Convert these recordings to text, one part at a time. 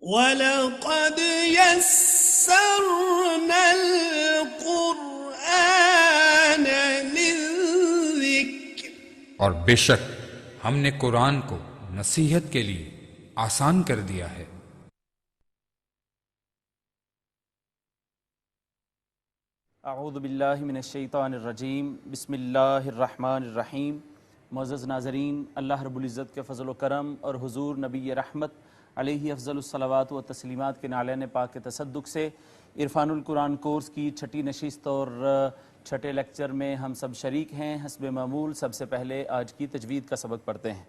وَلَقَدْ يَسَّرْنَا الْقُرْآنَ لِلذِّكْرِ، اور بے شک ہم نے قرآن کو نصیحت کے لیے آسان کر دیا ہے۔ اعوذ باللہ من الشیطان الرجیم، بسم اللہ الرحمن الرحیم۔ معزز ناظرین، اللہ رب العزت کے فضل و کرم اور حضور نبی رحمت علیہ افضل الصلوات و تسلیمات کے نعلین پاک کے تصدق سے عرفان القرآن کورس کی چھٹی نشست اور چھٹے لیکچر میں ہم سب شریک ہیں۔ حسب معمول سب سے پہلے آج کی تجوید کا سبق پڑھتے ہیں۔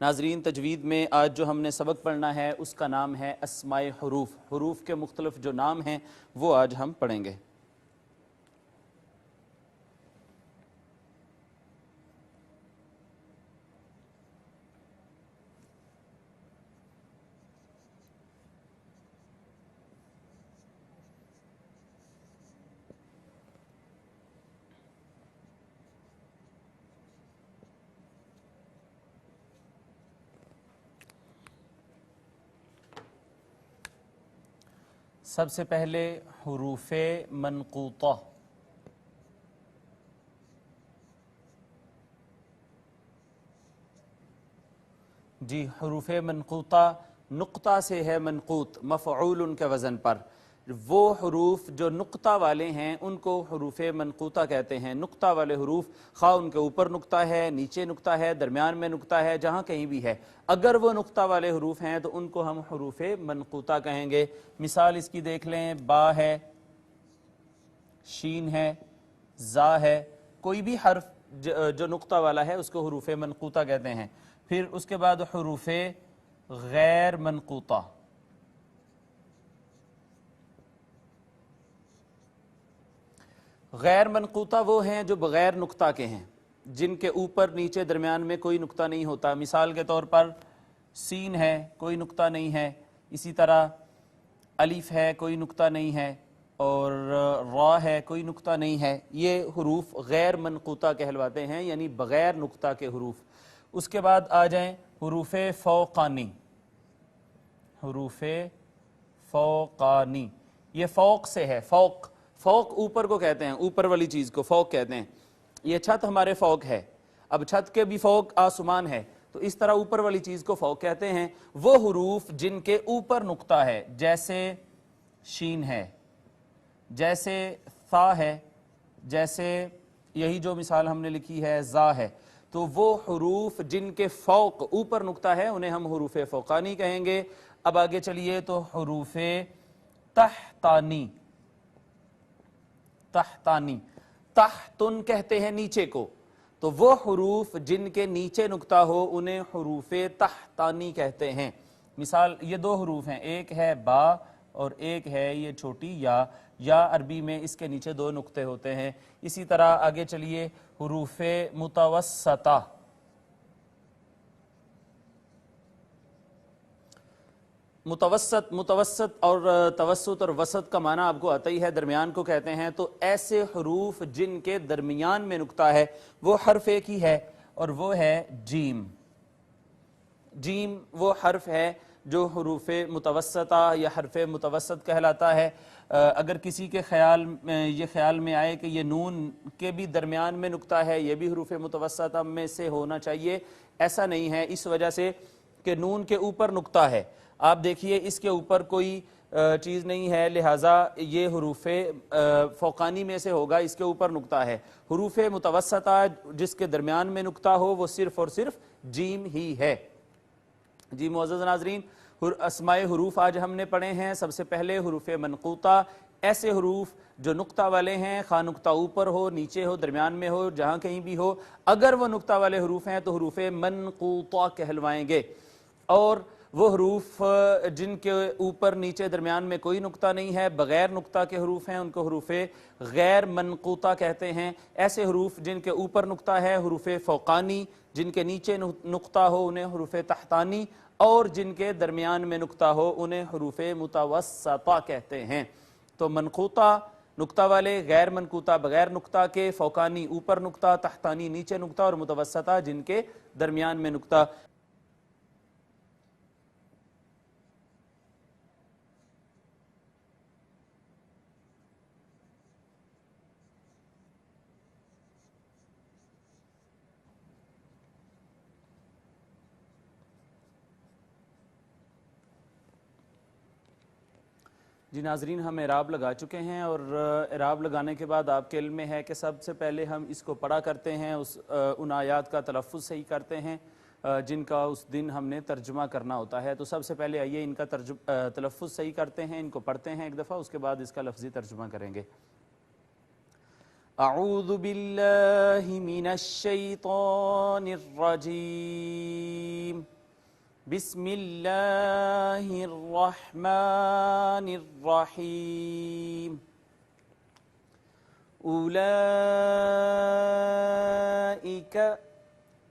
ناظرین، تجوید میں آج جو ہم نے سبق پڑھنا ہے اس کا نام ہے اسماء حروف۔ حروف کے مختلف جو نام ہیں وہ آج ہم پڑھیں گے۔ سب سے پہلے حروف منقوطہ۔ جی، حروف منقوطہ نقطہ سے ہے منقوط، مفعول کے وزن پر۔ وہ حروف جو نقطہ والے ہیں ان کو حروف منقوطہ کہتے ہیں۔ نقطہ والے حروف، خواہ ان کے اوپر نقطہ ہے، نیچے نقطہ ہے، درمیان میں نقطہ ہے، جہاں کہیں بھی ہے، اگر وہ نقطہ والے حروف ہیں تو ان کو ہم حروف منقوطہ کہیں گے۔ مثال اس کی دیکھ لیں، با ہے، شین ہے، زا ہے، کوئی بھی حرف جو نقطہ والا ہے اس کو حروف منقوطہ کہتے ہیں۔ پھر اس کے بعد حروف غیر منقوطہ۔ غیر منقوطہ وہ ہیں جو بغیر نقطہ کے ہیں، جن کے اوپر نیچے درمیان میں کوئی نقطہ نہیں ہوتا۔ مثال کے طور پر سین ہے، کوئی نقطہ نہیں ہے، اسی طرح الف ہے، کوئی نقطہ نہیں ہے، اور را ہے، کوئی نقطہ نہیں ہے۔ یہ حروف غیر منقوطہ کہلواتے ہیں، یعنی بغیر نقطہ کے حروف۔ اس کے بعد آ جائیں حروف فوقانی۔ حروف فوقانی، یہ فوق سے ہے۔ فوق، فوق اوپر کو کہتے ہیں، اوپر والی چیز کو فوق کہتے ہیں۔ یہ چھت ہمارے فوق ہے، اب چھت کے بھی فوق آسمان ہے، تو اس طرح اوپر والی چیز کو فوق کہتے ہیں۔ وہ حروف جن کے اوپر نقطہ ہے، جیسے شین ہے، جیسے ثا ہے، جیسے یہی جو مثال ہم نے لکھی ہے زا ہے، تو وہ حروف جن کے فوق اوپر نقطہ ہے انہیں ہم حروف فوقانی کہیں گے۔ اب آگے چلیے تو حروف تحتانی۔ تحتانی، تحتن کہتے ہیں نیچے کو، تو وہ حروف جن کے نیچے نقطہ ہو انہیں حروف تحتانی کہتے ہیں۔ مثال یہ دو حروف ہیں، ایک ہے با اور ایک ہے یہ چھوٹی یا عربی میں اس کے نیچے دو نقطے ہوتے ہیں۔ اسی طرح آگے چلیے حروف متوسطہ۔ متوسط اور توسط اور وسط کا معنی آپ کو آتا ہی ہے، درمیان کو کہتے ہیں۔ تو ایسے حروف جن کے درمیان میں نقطہ ہے وہ حرف ایک ہی ہے، اور وہ ہے جیم۔ جیم وہ حرف ہے جو حروف متوسطہ یا حرف متوسط کہلاتا ہے۔ اگر کسی کے خیال میں آئے کہ یہ نون کے بھی درمیان میں نقطہ ہے، یہ بھی حروف متوسطہ میں سے ہونا چاہیے، ایسا نہیں ہے، اس وجہ سے کہ نون کے اوپر نقطہ ہے۔ آپ دیکھیے اس کے اوپر کوئی چیز نہیں ہے، لہٰذا یہ حروف فوقانی میں سے ہوگا، اس کے اوپر نقطہ ہے۔ حروف متوسطہ جس کے درمیان میں نقطہ ہو وہ صرف اور صرف جیم ہی ہے۔ جی معزز ناظرین، اسماء حروف آج ہم نے پڑھے ہیں۔ سب سے پہلے حروف منقوطہ، ایسے حروف جو نقطہ والے ہیں، خواہ نقطہ اوپر ہو، نیچے ہو، درمیان میں ہو، جہاں کہیں بھی ہو، اگر وہ نقطہ والے حروف ہیں تو حروف منقوطہ کہلوائیں گے۔ اور وہ حروف جن کے اوپر نیچے درمیان میں کوئی نقطہ نہیں ہے، بغیر نقطہ کے حروف ہیں، ان کو حروف غیر منقوطہ کہتے ہیں۔ ایسے حروف جن کے اوپر نقطہ ہے حروف فوقانی، جن کے نیچے نقطہ ہو انہیں حروف تحتانی، اور جن کے درمیان میں نقطہ ہو انہیں حروف متوسطہ کہتے ہیں۔ تو منقوطہ نقطہ والے، غیر منقوطہ بغیر نقطہ کے، فوقانی اوپر نقطہ، تحتانی نیچے نقطہ، اور متوسطہ جن کے درمیان میں نقطہ۔ جی ناظرین، ہم اعراب لگا چکے ہیں، اور اعراب لگانے کے بعد آپ کے علم میں ہے کہ سب سے پہلے ہم اس کو پڑھا کرتے ہیں، ان آیات کا تلفظ صحیح کرتے ہیں جن کا اس دن ہم نے ترجمہ کرنا ہوتا ہے۔ تو سب سے پہلے آئیے ان کا تلفظ صحیح کرتے ہیں، ان کو پڑھتے ہیں ایک دفعہ، اس کے بعد اس کا لفظی ترجمہ کریں گے۔ اعوذ باللہ من الشیطان الرجیم، بسم اللہ الرحمن الرحیم، اولئک،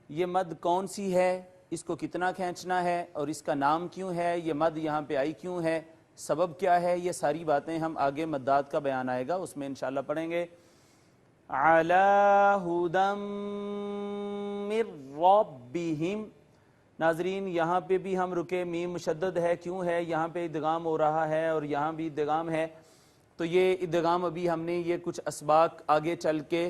یہ مد کون سی ہے، اس کو کتنا کھینچنا ہے، اور اس کا نام کیوں ہے، یہ مد یہاں پہ آئی کیوں ہے، سبب کیا ہے، یہ ساری باتیں ہم آگے مدات کا بیان آئے گا اس میں انشاءاللہ پڑھیں گے۔ علی ھدی من ربہم، ناظرین یہاں پہ بھی ہم رکے، میم مشدد ہے، کیوں ہے، یہاں پہ ادغام ہو رہا ہے اور یہاں بھی ادغام ہے، تو یہ ادغام ابھی ہم نے یہ کچھ اسباق آگے چل کے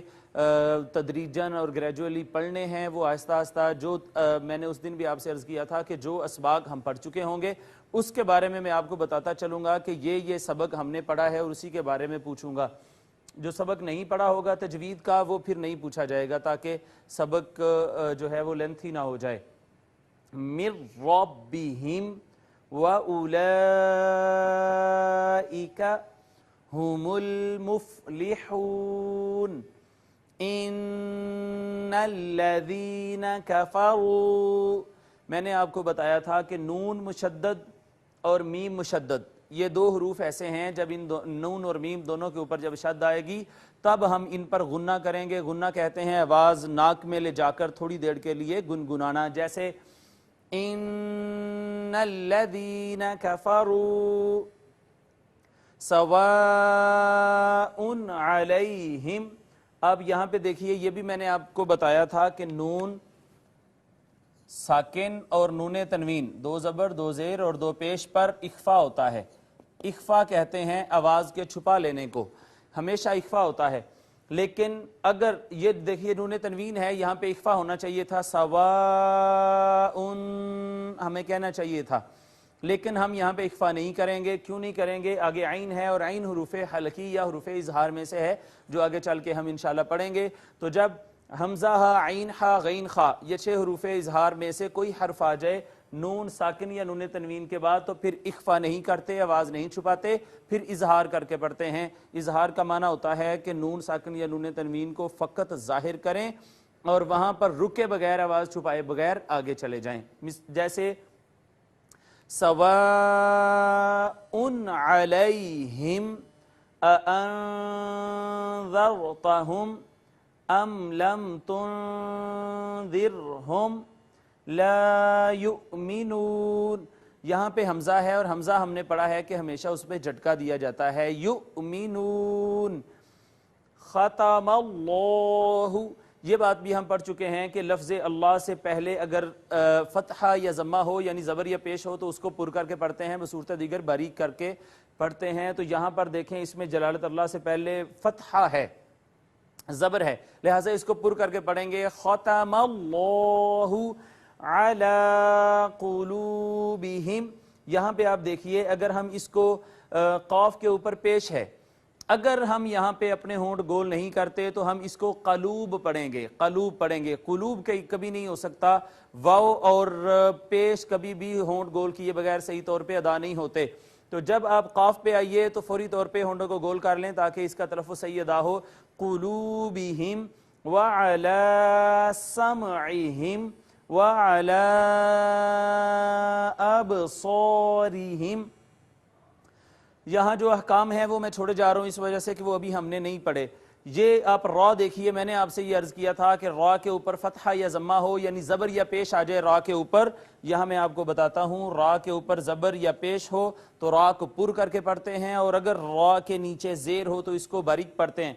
تدریجاً اور گریجولی پڑھنے ہیں، وہ آہستہ آہستہ، جو میں نے اس دن بھی آپ سے عرض کیا تھا کہ جو اسباق ہم پڑھ چکے ہوں گے اس کے بارے میں آپ کو بتاتا چلوں گا کہ یہ سبق ہم نے پڑھا ہے، اور اسی کے بارے میں پوچھوں گا۔ جو سبق نہیں پڑھا ہوگا تجوید کا وہ پھر نہیں پوچھا جائے گا، تاکہ سبق جو ہے وہ لینتھی نہ ہو جائے۔ من ربہم وَأُولَئِكَ هُمُ الْمُفْلِحُونَ إِنَّ الَّذِينَ كَفَرُوا، میں نے آپ کو بتایا تھا کہ نون مشدد اور میم مشدد یہ دو حروف ایسے ہیں، جب ان نون اور میم دونوں کے اوپر جب شد آئے گی تب ہم ان پر غنہ کریں گے۔ غنہ کہتے ہیں آواز ناک میں لے جا کر تھوڑی دیر کے لیے گنگنانا، جیسے ان الذین کفروا سواء علیہم۔ اب یہاں پہ دیکھیے، یہ بھی میں نے آپ کو بتایا تھا کہ نون ساکن اور نون تنوین، دو زبر دو زیر اور دو پیش پر اخفا ہوتا ہے۔ اخفا کہتے ہیں آواز کے چھپا لینے کو، ہمیشہ اخفا ہوتا ہے، لیکن اگر یہ دیکھیے نون تنوین ہے، یہاں پہ اخفا ہونا چاہیے تھا، سواء ہمیں کہنا چاہیے تھا، لیکن ہم یہاں پہ اخفا نہیں کریں گے۔ کیوں نہیں کریں گے؟ آگے عین ہے، اور عین حروف حلقی یا حروف اظہار میں سے ہے، جو آگے چل کے ہم انشاءاللہ پڑھیں گے۔ تو جب حمزہ ہا، عین ہا، غین خا، یہ 6 حروف اظہار میں سے کوئی حرف آ جائے نون ساکن یا نون تنوین کے بعد، تو پھر اخفا نہیں کرتے، آواز نہیں چھپاتے، پھر اظہار کر کے پڑھتے ہیں۔ اظہار کا معنی ہوتا ہے کہ نون ساکن یا نون تنوین کو فقط ظاہر کریں اور وہاں پر رکے بغیر، آواز چھپائے بغیر آگے چلے جائیں، جیسے سواء علیہم اانذرتہم ام لم تنذرہم لا یؤمنون۔ یہاں پہ حمزہ ہے، اور حمزہ ہم نے پڑھا ہے کہ ہمیشہ اس پہ جھٹکا دیا جاتا ہے، یؤمنون۔ ختم اللہ، یہ بات بھی ہم پڑھ چکے ہیں کہ لفظ اللہ سے پہلے اگر فتحہ یا ضمہ ہو، یعنی زبر یا پیش ہو، تو اس کو پر کر کے پڑھتے ہیں، بصورت دیگر باریک کر کے پڑھتے ہیں۔ تو یہاں پر دیکھیں اس میں جلالت اللہ سے پہلے فتحہ ہے، زبر ہے، لہٰذا اس کو پر کر کے پڑھیں گے، ختم اللہ علی قلوبہم۔ یہاں پہ آپ دیکھیے، اگر ہم اس کو قاف کے اوپر پیش ہے، اگر ہم یہاں پہ اپنے ہونٹ گول نہیں کرتے تو ہم اس کو قلوب پڑھیں گے، قلوب پڑھیں گے، قلوب کبھی نہیں ہو سکتا۔ واو اور پیش کبھی بھی ہونٹ گول کیے بغیر صحیح طور پہ ادا نہیں ہوتے۔ تو جب آپ قاف پہ آئیے تو فوری طور پہ ہونٹوں کو گول کر لیں تاکہ اس کا تلفظ صحیح ادا ہو۔ قلوبہم وعلی سمعہم وعلی ابصارہم۔ یہاں جو احکام ہیں وہ میں چھوڑے جا رہا ہوں اس وجہ سے کہ وہ ابھی ہم نے نہیں پڑھے۔ یہ آپ را دیکھیے، میں نے آپ سے یہ عرض کیا تھا کہ را کے اوپر فتحہ یا ضمہ ہو، یعنی زبر یا پیش آ جائے را کے اوپر، یہاں میں آپ کو بتاتا ہوں را کے اوپر زبر یا پیش ہو تو را کو پر کر کے پڑھتے ہیں، اور اگر را کے نیچے زیر ہو تو اس کو باریک پڑھتے ہیں۔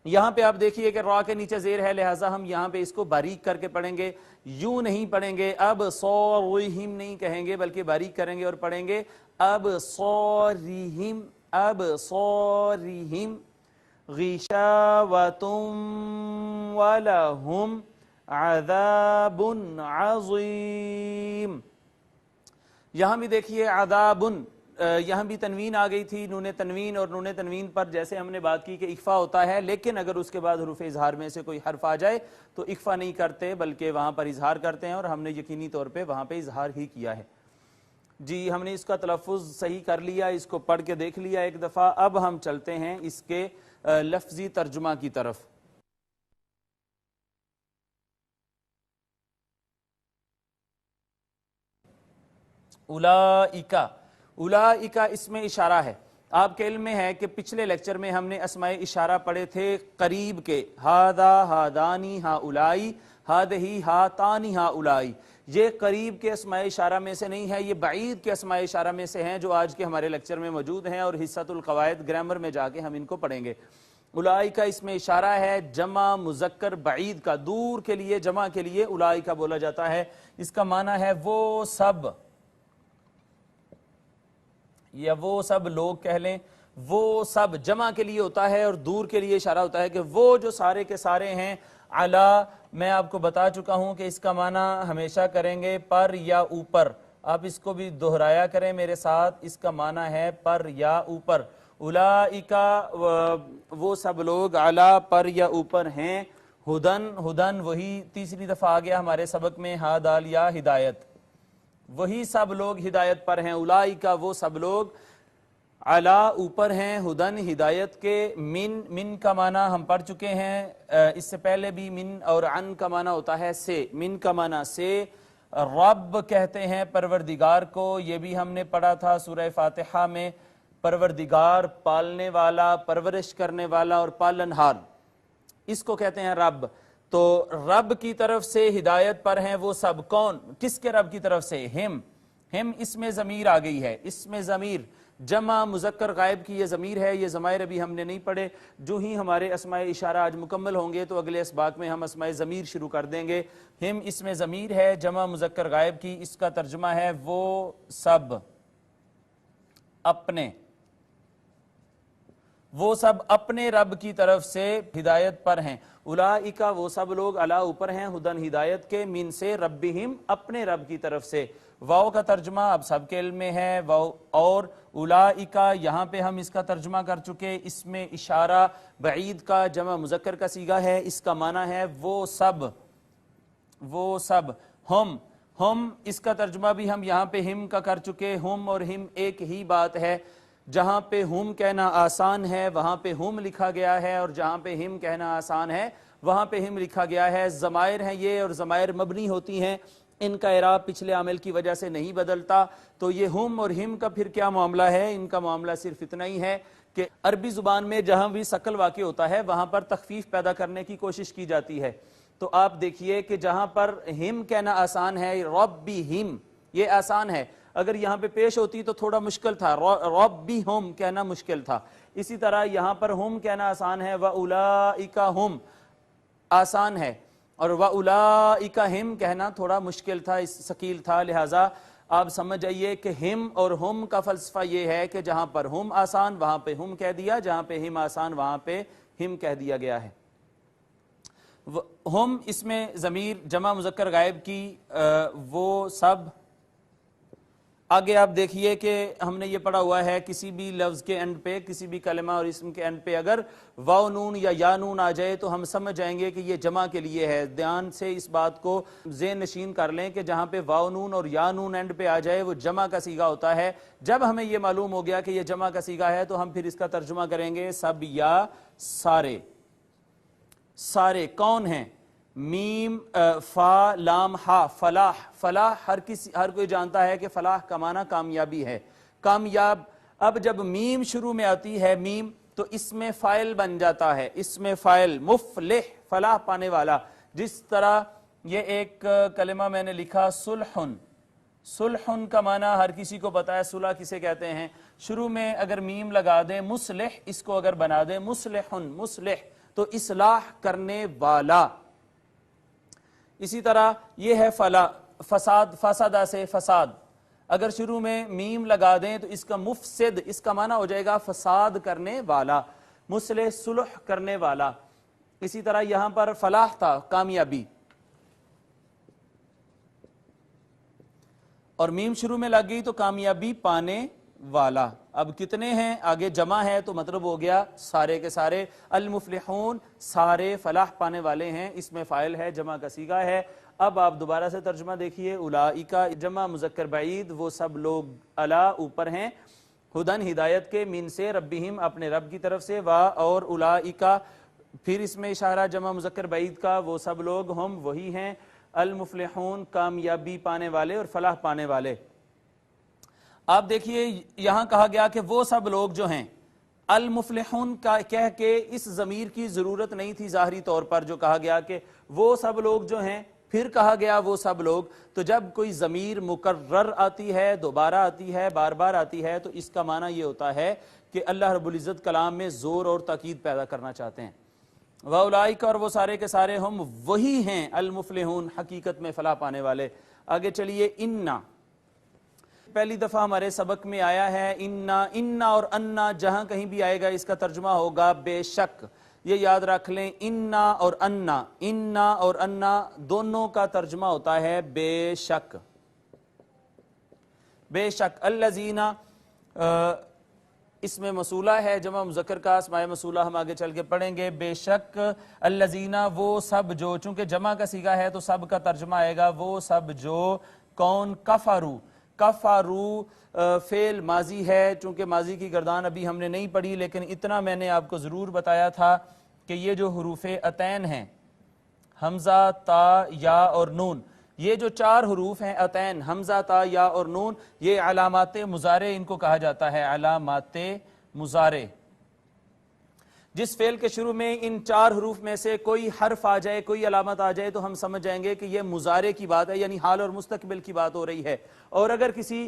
یہاں پہ آپ دیکھیے کہ را کے نیچے زیر ہے، لہٰذا ہم یہاں پہ اس کو باریک کر کے پڑھیں گے، یوں نہیں پڑھیں گے اب صورہم نہیں کہیں گے، بلکہ باریک کریں گے اور پڑھیں گے اب صورہم، اب صورہم، غشاوۃ ولہم عذاب عظیم۔ یہاں بھی دیکھیے عذاب، یہاں بھی تنوین آ گئی تھی، نون تنوین، اور نون تنوین پر جیسے ہم نے بات کی کہ اخفا ہوتا ہے، لیکن اگر اس کے بعد حروف اظہار میں سے کوئی حرف آ جائے تو اخفا نہیں کرتے بلکہ وہاں پر اظہار کرتے ہیں، اور ہم نے یقینی طور پہ وہاں پہ اظہار ہی کیا ہے۔ جی ہم نے اس کا تلفظ صحیح کر لیا، اس کو پڑھ کے دیکھ لیا ایک دفعہ، اب ہم چلتے ہیں اس کے لفظی ترجمہ کی طرف۔ اولئک، اولئک اس میں اشارہ ہے۔ آپ کے علم میں ہے کہ پچھلے لیکچر میں ہم نے اسماء اشارہ پڑھے تھے قریب کے، ہاذا، ہادانی، ہاؤلائی، ہادہی، ہاتانی، ہاؤلائی۔ یہ قریب کے اسماء اشارہ میں سے نہیں ہے، یہ بعید کے اسماء اشارہ میں سے ہیں جو آج کے ہمارے لیکچر میں موجود ہیں، اور حصۃ القواعد گرامر میں جا کے ہم ان کو پڑھیں گے۔ اولئک اس میں اشارہ ہے جمع مذکر بعید کا، دور کے لیے جمع کے لیے اولئک بولا جاتا ہے، اس کا معنی ہے وہ سب، یا وہ سب لوگ کہہ لیں، وہ سب جمع کے لیے ہوتا ہے اور دور کے لیے اشارہ ہوتا ہے کہ وہ جو سارے کے سارے ہیں۔ علی میں آپ کو بتا چکا ہوں کہ اس کا معنی ہمیشہ کریں گے پر یا اوپر، آپ اس کو بھی دہرایا کریں میرے ساتھ، اس کا معنی ہے پر یا اوپر۔ اولئک وہ سب لوگ، علی پر یا اوپر ہیں، ہدن، ہدن وہی تیسری دفعہ آ گیا ہمارے سبق میں، ہا دال یا ہدایت، وہی سب لوگ ہدایت پر ہیں۔ اولئک وہ سب لوگ، علی اوپر ہیں، ہدن ہدایت کے، من کا معنی ہم پڑھ چکے ہیں اس سے پہلے بھی، من اور عن کا معنی ہوتا ہے سے، من کا معنی سے، رب کہتے ہیں پروردگار کو، یہ بھی ہم نے پڑھا تھا سورہ فاتحہ میں، پروردگار پالنے والا، پرورش کرنے والا اور پالنہار، اس کو کہتے ہیں رب۔ تو رب کی طرف سے ہدایت پر ہیں وہ سب، کون، کس کے رب کی طرف سے؟ ہم اس میں ضمیر آ گئی ہے، اس میں ضمیر جمع مذکر غائب کی یہ ضمیر ہے، یہ ضمائر ابھی ہم نے نہیں پڑھے، جو ہی ہمارے اسماء اشارہ آج مکمل ہوں گے تو اگلے اسباق میں ہم اسماء ضمیر شروع کر دیں گے۔ ہم اس میں ضمیر ہے جمع مذکر غائب کی، اس کا ترجمہ ہے وہ سب اپنے، وہ سب اپنے رب کی طرف سے ہدایت پر ہیں۔ اولئک وہ سب لوگ، علی اوپر ہیں، ہدن ہدایت کے، من سے، ربہم اپنے رب کی طرف سے۔ واو کا ترجمہ اب سب کے علم میں ہے، واو، اور اولئک یہاں پہ ہم اس کا ترجمہ کر چکے، اس میں اشارہ بعید کا جمع مذکر کا صیغہ ہے، اس کا معنی ہے وہ سب، وہ سب، ہم اس کا ترجمہ بھی ہم یہاں پہ ہم کا کر چکے، ہم اور ہم ایک ہی بات ہے، جہاں پہ ہم کہنا آسان ہے وہاں پہ ہم لکھا گیا ہے، اور جہاں پہ ہم کہنا آسان ہے وہاں پہ ہم لکھا گیا ہے۔ ضمائر ہیں یہ، اور ضمائر مبنی ہوتی ہیں، ان کا اعراب پچھلے عامل کی وجہ سے نہیں بدلتا، تو یہ ہم اور ہم کا پھر کیا معاملہ ہے؟ ان کا معاملہ صرف اتنا ہی ہے کہ عربی زبان میں جہاں بھی ثقل واقع ہوتا ہے وہاں پر تخفیف پیدا کرنے کی کوشش کی جاتی ہے۔ تو آپ دیکھیے کہ جہاں پر ہم کہنا آسان ہے، ربہم یہ آسان ہے، اگر یہاں پہ پیش ہوتی تو تھوڑا مشکل تھا، ربہم کہنا مشکل تھا۔ اسی طرح یہاں پر ہم کہنا آسان ہے، وَأُولَئِكَ ہم آسان ہے، اور وَأُولَئِكَ ہم کہنا تھوڑا مشکل تھا، ثقیل تھا، لہٰذا آپ سمجھ جائیے کہ ہم اور ہم کا فلسفہ یہ ہے کہ جہاں پر ہم آسان وہاں پہ ہم کہہ دیا، جہاں پہ ہم آسان وہاں پہ ہم کہہ دیا گیا ہے۔ ہم اس میں ضمیر جمع مذکر غائب کی، وہ سب، آگے آپ دیکھیے کہ ہم نے یہ پڑھا ہوا ہے کسی بھی لفظ کے اینڈ پہ، کسی بھی کلمہ اور اسم کے اینڈ پہ اگر واو نون یا یا نون آ جائے تو ہم سمجھ جائیں گے کہ یہ جمع کے لیے ہے۔ دھیان سے اس بات کو ذہن نشین کر لیں کہ جہاں پہ واو نون اور یا نون اینڈ پہ آ جائے وہ جمع کا صیغہ ہوتا ہے۔ جب ہمیں یہ معلوم ہو گیا کہ یہ جمع کا صیغہ ہے تو ہم پھر اس کا ترجمہ کریں گے سب یا سارے۔ سارے کون ہیں؟ میم، فا، لام، ہا، فلاح، فلاح ہر کوئی جانتا ہے کہ فلاح کا معنی کامیابی ہے، کامیاب۔ اب جب میم شروع میں آتی ہے، میم تو اس میں فائل بن جاتا ہے، اس میں فائل مفلح فلاح پانے والا. جس طرح یہ ایک کلمہ میں نے لکھا صلحن، صلحن کا معنی ہر کسی کو پتا ہے صلح کسے کہتے ہیں. شروع میں اگر میم لگا دیں مصلح، اس کو اگر بنا دیں مصلحن مصلح تو اصلاح کرنے والا. اسی طرح یہ ہے فلا فساد، فسادہ سے فساد، اگر شروع میں میم لگا دیں تو اس کا مفسد، اس کا معنی ہو جائے گا فساد کرنے والا، مصلح صلح کرنے والا. اسی طرح یہاں پر فلاح تھا کامیابی، اور میم شروع میں لگ گئی تو کامیابی پانے والا. اب کتنے ہیں؟ آگے جمع ہے تو مطلب ہو گیا سارے کے سارے. المفلحون سارے فلاح پانے والے ہیں، اس میں فاعل ہے، جمع کا صیغہ ہے. اب آپ دوبارہ سے ترجمہ دیکھیے. اولئک جمع مذکر بعید، وہ سب لوگ، الا اوپر ہیں، ہدن ہدایت کے، من سے، ربہم اپنے رب کی طرف سے، وا اور اولئک پھر اس میں اشارہ جمع مذکر بعید کا، وہ سب لوگ، ہم وہی ہیں، المفلحون کامیابی پانے والے اور فلاح پانے والے. آپ دیکھیے یہاں کہا گیا کہ وہ سب لوگ جو ہیں، المفلحون کا کہہ کے اس ضمیر کی ضرورت نہیں تھی ظاہری طور پر، جو کہا گیا کہ وہ سب لوگ جو ہیں، پھر کہا گیا وہ سب لوگ. تو جب کوئی ضمیر مکرر آتی ہے، دوبارہ آتی ہے، بار بار آتی ہے، تو اس کا معنی یہ ہوتا ہے کہ اللہ رب العزت کلام میں زور اور تاکید پیدا کرنا چاہتے ہیں. وَأُولَئِكَ اور وہ سارے کے سارے، ہم وہی ہیں، المفلحون حقیقت میں فلاح پانے والے. آگے چلیے. انا پہلی دفعہ ہمارے سبق میں آیا ہے. انا اور انا جہاں کہیں بھی آئے گا اس کا ترجمہ ہوگا بے شک. یہ یاد رکھ لیں، انا اور انا دونوں کا ترجمہ ہوتا ہے بے شک. بے شک. الذین اس میں موصولہ ہے، جمع مذکر کا اسماء موصولہ ہم آگے چل کے پڑھیں گے. بے شک الذین وہ سب جو، چونکہ جمع کا صیغہ ہے تو سب کا ترجمہ آئے گا وہ سب جو، کون؟ کفرو. کفرو فعل ماضی ہے، چونکہ ماضی کی گردان ابھی ہم نے نہیں پڑھی، لیکن اتنا میں نے آپ کو ضرور بتایا تھا کہ یہ جو حروف عطین ہیں، حمزہ، تا، یا اور نون، یہ جو چار حروف ہیں عطین، حمزہ، تا، یا اور نون، یہ علامات مضارع ان کو کہا جاتا ہے، علامات مضارع. جس فعل کے شروع میں ان چار حروف میں سے کوئی حرف آ جائے، کوئی علامت آ جائے تو ہم سمجھ جائیں گے کہ یہ مضارع کی بات ہے، یعنی حال اور مستقبل کی بات ہو رہی ہے. اور اگر کسی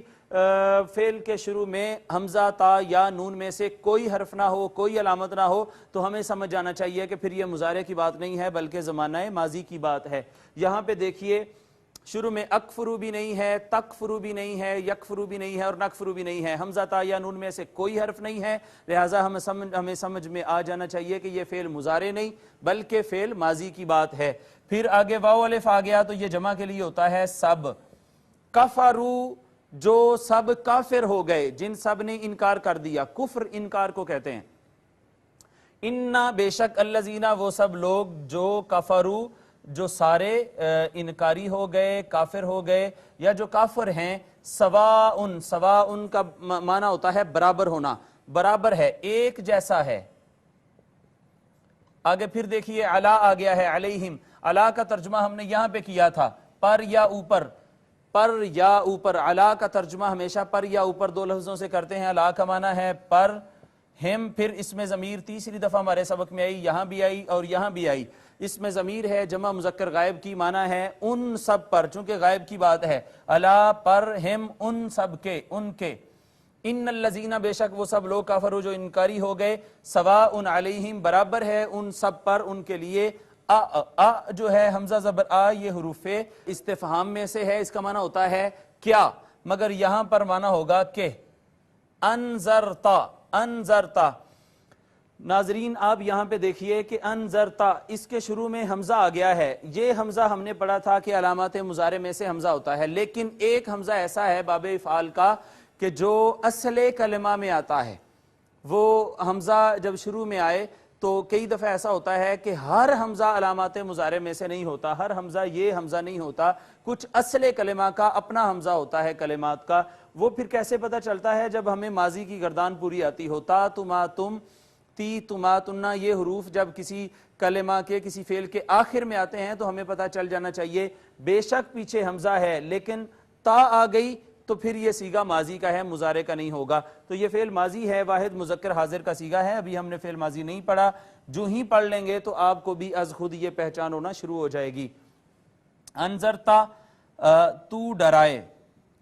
فعل کے شروع میں حمزہ، تا، یا نون میں سے کوئی حرف نہ ہو، کوئی علامت نہ ہو، تو ہمیں سمجھ جانا چاہیے کہ پھر یہ مضارع کی بات نہیں ہے بلکہ زمانہ ماضی کی بات ہے. یہاں پہ دیکھیے شروع میں اکفرو بھی نہیں ہے، تکفرو بھی نہیں ہے، یکفرو بھی نہیں ہے اور نکفرو بھی نہیں ہے. حمزہ، تا، یا نون میں سے کوئی حرف نہیں ہے، لہٰذا ہمیں سمجھ میں آ جانا چاہیے کہ یہ فعل مضارع نہیں بلکہ فعل ماضی کی بات ہے. پھر آگے واو الف آ گیا تو یہ جمع کے لیے ہوتا ہے سب. کفرو جو سب کافر ہو گئے، جن سب نے انکار کر دیا، کفر انکار کو کہتے ہیں. انا بے شک، الذین وہ سب لوگ جو، کفرو جو سارے انکاری ہو گئے، کافر ہو گئے، یا جو کافر ہیں. سواء، سواء کا معنی ہوتا ہے برابر ہونا، برابر ہے، ایک جیسا ہے. آگے پھر دیکھیے علا آ گیا ہے، علیہم. علا کا ترجمہ ہم نے یہاں پہ کیا تھا پر یا اوپر، پر یا اوپر. علا کا ترجمہ ہمیشہ پر یا اوپر دو لفظوں سے کرتے ہیں. علا کا معنی ہے پر، ہم پھر اس میں ضمیر تیسری دفعہ ہمارے سبق میں آئی، یہاں بھی آئی اور یہاں بھی آئی. اس میں ضمیر ہے جمع مذکر غائب کی، معنی ہے ان سب پر، چونکہ غائب کی بات ہے. علا پر، ہم ان سب کے، ان کے. ان الذین بے شک وہ سب لوگ، کافروا جو انکاری ہو گئے، سواء علیہم برابر ہے ان سب پر، ان کے لیے. آ جو ہے حمزہ زبر آ، یہ حروف استفہام میں سے ہے، اس کا معنی ہوتا ہے کیا، مگر یہاں پر معنی ہوگا کہ. انذرتا، انذرتا. ناظرین آپ یہاں پہ دیکھیے کہ انذرتا، اس کے شروع میں حمزہ آ گیا ہے. یہ حمزہ ہم نے پڑھا تھا کہ علامات مضارع میں سے حمزہ ہوتا ہے، لیکن ایک حمزہ ایسا ہے باب افعال کا کہ جو اصل کلمہ میں آتا ہے. وہ حمزہ جب شروع میں آئے تو کئی دفعہ ایسا ہوتا ہے کہ ہر حمزہ علامات مضارع میں سے نہیں ہوتا، ہر حمزہ یہ حمزہ نہیں ہوتا، کچھ اصل کلمہ کا اپنا حمزہ ہوتا ہے کلمات کا. وہ پھر کیسے پتہ چلتا ہے؟ جب ہمیں ماضی کی گردان پوری آتی ہو. تا، تما، تم، تی، تما، تنا، یہ حروف جب کسی کلمہ کے، کسی فعل کے آخر میں آتے ہیں تو ہمیں پتہ چل جانا چاہیے بے شک پیچھے حمزہ ہے، لیکن تا آ گئی تو پھر یہ سیگا ماضی کا ہے، مضارع کا نہیں ہوگا. تو یہ فعل ماضی ہے، واحد مذکر حاضر کا سیگا ہے. ابھی ہم نے فعل ماضی نہیں پڑھا، جو ہی پڑھ لیں گے تو آپ کو بھی از خود یہ پہچان ہونا شروع ہو جائے گی. انذرتا تو ڈرائے،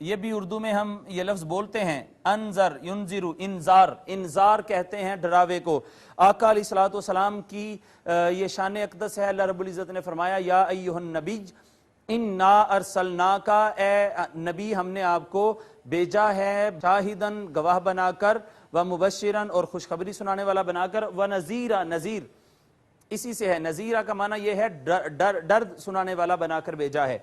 یہ بھی اردو میں ہم یہ لفظ بولتے ہیں. انذر ینذر، انذار، انذار کہتے ہیں ڈراوے کو. آقا علیہ الصلوۃ والسلام کی یہ شان اقدس ہے. اللہ رب العزت نے فرمایا یا ایھا النبی انا ارسلناک، اے نبی ہم نے آپ کو بھیجا ہے شاہدن گواہ بنا کر، و مبشرن اور خوشخبری سنانے والا بنا کر، و نذیرا، نذیر اسی سے ہے. نذیرہ کا معنی یہ ہے ڈر سنانے والا بنا کر بھیجا ہے.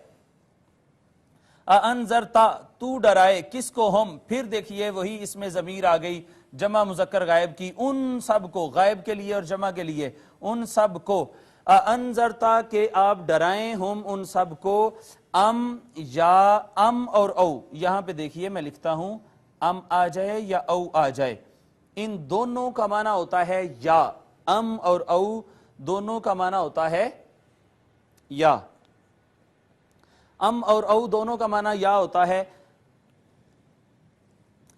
انذرتا تو ڈرائے، کس کو؟ ہم. پھر دیکھیے وہی اس میں ضمیر آ گئی جمع مذکر غائب کی، ان سب کو، غائب کے لیے اور جمع کے لیے، ان سب کو. انذرتا کہ آپ ڈرائیں، ہم ان سب کو، ام یا ام اور او. یہاں پہ دیکھیے میں لکھتا ہوں ام آ جائے یا او آ جائے، ان دونوں کا معنی ہوتا ہے یا. ام اور او دونوں کا معنی ہوتا ہے یا. ام اور او دونوں کا معنی یا ہوتا ہے.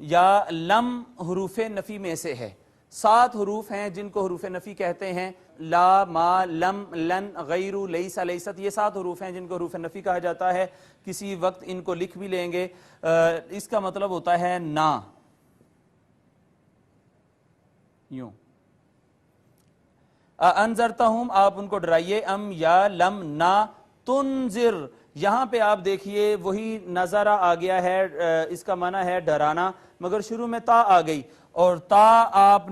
یا لم حروف نفی میں سے ہے. 7 حروف ہیں جن کو حروف نفی کہتے ہیں. لا، ما، لم، لن، غیر، لیس، لیست، یہ 7 حروف ہیں جن کو حروف نفی کہا جاتا ہے. کسی وقت ان کو لکھ بھی لیں گے. اس کا مطلب ہوتا ہے نہ، یوں. انذرتہم آپ ان کو ڈرائیے، ام یا لم نہ، تنذر یہاں پہ آپ دیکھیے وہی نظارہ آ گیا ہے. اس کا معنی ہے ڈرانا، مگر شروع میں تا آ گئی، اور تا آپ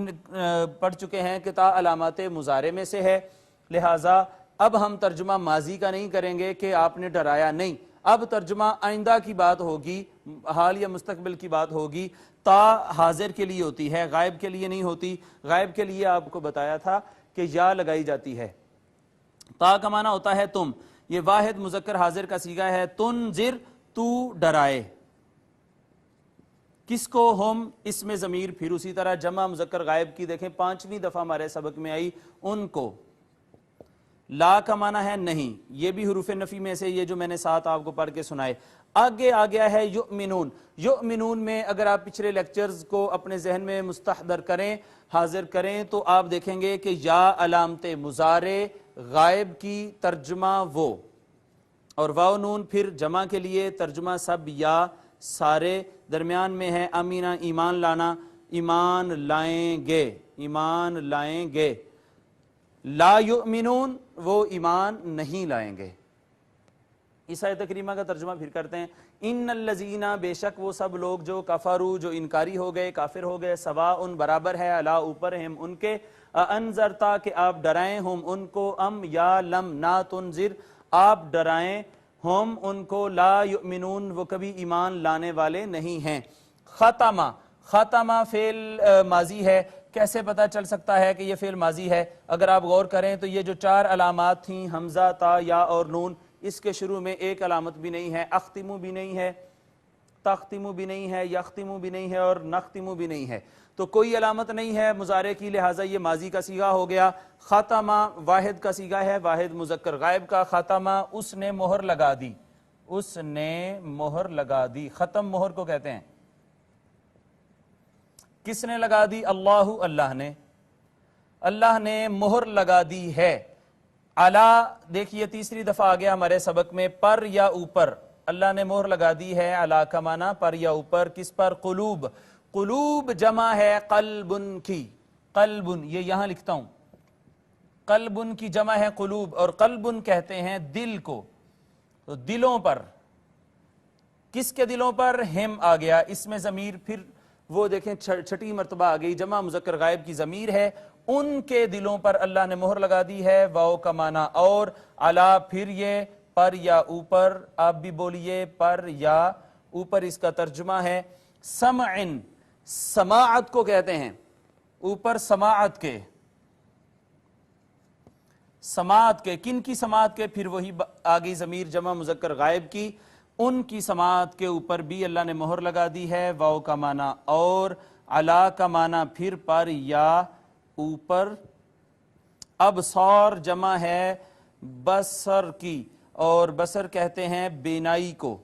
پڑھ چکے ہیں کہ تا علامات مضارع میں سے ہے. لہٰذا اب ہم ترجمہ ماضی کا نہیں کریں گے کہ آپ نے ڈرایا، نہیں. اب ترجمہ آئندہ کی بات ہوگی، حال یا مستقبل کی بات ہوگی. تا حاضر کے لیے ہوتی ہے، غائب کے لیے نہیں ہوتی. غائب کے لیے آپ کو بتایا تھا کہ یا لگائی جاتی ہے. تا کا معنی ہوتا ہے تم، یہ واحد مذکر حاضر کا صیغہ ہے. تنذر تو ڈرائے، کس کو؟ ہم. اس میں ضمیر پھر اسی طرح جمع مذکر غائب کی دیکھیں 5ویں دفعہ ہمارے سبق میں آئی، ان کو. لا کا معنی ہے نہیں، یہ بھی حروف نفی میں سے، یہ جو میں نے 7 آپ کو پڑھ کے سنائے. آگے آ گیا ہے یؤمنون. یؤمنون میں اگر آپ پچھلے لیکچرز کو اپنے ذہن میں مستحضر کریں، حاضر کریں، تو آپ دیکھیں گے کہ یا علامت مضارع غائب کی ترجمہ وہ، اور واو نون پھر جمع کے لیے ترجمہ سب یا سارے. درمیان میں ہے امینہ ایمان لانا، ایمان لائیں گے، ایمان لائیں گے. لا یؤمنون وہ ایمان نہیں لائیں گے. اس آیت کریمہ کا ترجمہ پھر کرتے ہیں. ان الذین بے شک وہ سب لوگ جو کفروا جو انکاری ہو گئے، کافر ہو گئے، سواء برابر ہے، علی اوپر ہم ان کے، انذرتا کہ آپ ڈرائیں ہم ان کو، ام یا لم نا تنذر آپ ڈرائیں ہم ان کو، لا یؤمنون وہ کبھی ایمان لانے والے نہیں ہیں. ختمہ، ختمہ فعل ماضی ہے. کیسے پتہ چل سکتا ہے کہ یہ فعل ماضی ہے؟ اگر آپ غور کریں تو یہ جو 4 علامات تھیں، حمزہ، تا، یا اور نون، اس کے شروع میں ایک علامت بھی نہیں ہے. اختمو بھی نہیں ہے، تختمو بھی نہیں ہے، یختمو بھی نہیں ہے، اور نختمو بھی نہیں ہے. تو کوئی علامت نہیں ہے مضارع کی، لہٰذا یہ ماضی کا صیغہ ہو گیا. ختمہ واحد کا صیغہ ہے، واحد مذکر غائب کا. ختمہ اس نے مہر لگا دی، اس نے مہر لگا دی. ختم مہر کو کہتے ہیں. کس نے لگا دی؟ اللہ، اللہ نے. اللہ نے مہر لگا دی ہے. علا دیکھیے تیسری دفعہ آ گیا ہمارے سبق میں، پر یا اوپر. اللہ نے مہر لگا دی ہے، علا کا معنی پر یا اوپر. کس پر؟ قلوب. قلوب جمع ہے قلبن کی. قلبن یہ یہاں لکھتا ہوں، قلبن کی جمع ہے قلوب، اور قلبن کہتے ہیں دل کو. تو دلوں پر، کس کے دلوں پر؟ ہم آ گیا. اس میں ضمیر پھر وہ دیکھیں 6ٹی مرتبہ آ گئی، جمع مذکر غائب کی ضمیر ہے. ان کے دلوں پر اللہ نے مہر لگا دی ہے. واو کا معنی اور، علا پھر یہ پر یا اوپر. آپ بھی بولیے پر یا اوپر. اس کا ترجمہ ہے سمعن، سماعت کو کہتے ہیں. اوپر سماعت کے، سماعت کے. کن کی سماعت کے؟ پھر وہی آگئی ضمیر جمع مذکر غائب کی. ان کی سماعت کے اوپر بھی اللہ نے مہر لگا دی ہے. واو کا معنی اور، علا کا معنی پھر پر یا اوپر. ابصار جمع ہے بصر کی، اور بصر کہتے ہیں بینائی کو.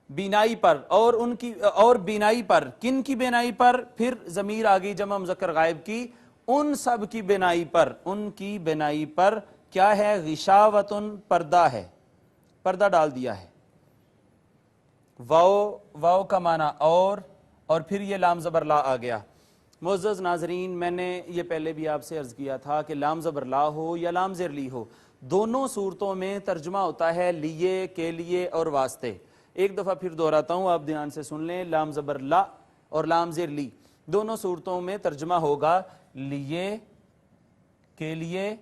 بینائی پر اور ان کی اور بینائی پر، کن کی بینائی پر؟ پھر ضمیر آ گئی جمع مذکر غائب کی، ان سب کی بینائی پر، ان کی بینائی پر کیا ہے؟ غشاوتن، پردہ ہے، پردہ ڈال دیا ہے۔ واو کا معنی اور پھر یہ لام زبر لا آ گیا۔ معزز ناظرین، میں نے یہ پہلے بھی آپ سے عرض کیا تھا کہ لام زبر لا ہو یا لام زیر لی ہو، دونوں صورتوں میں ترجمہ ہوتا ہے لیے، کے لیے اور واسطے۔ ایک دفعہ پھر دہراتا ہوں، آپ دھیان سے سن لیں، لام زبر لا اور لام زیر لی دونوں صورتوں میں ترجمہ ہوگا لیے، کے لیے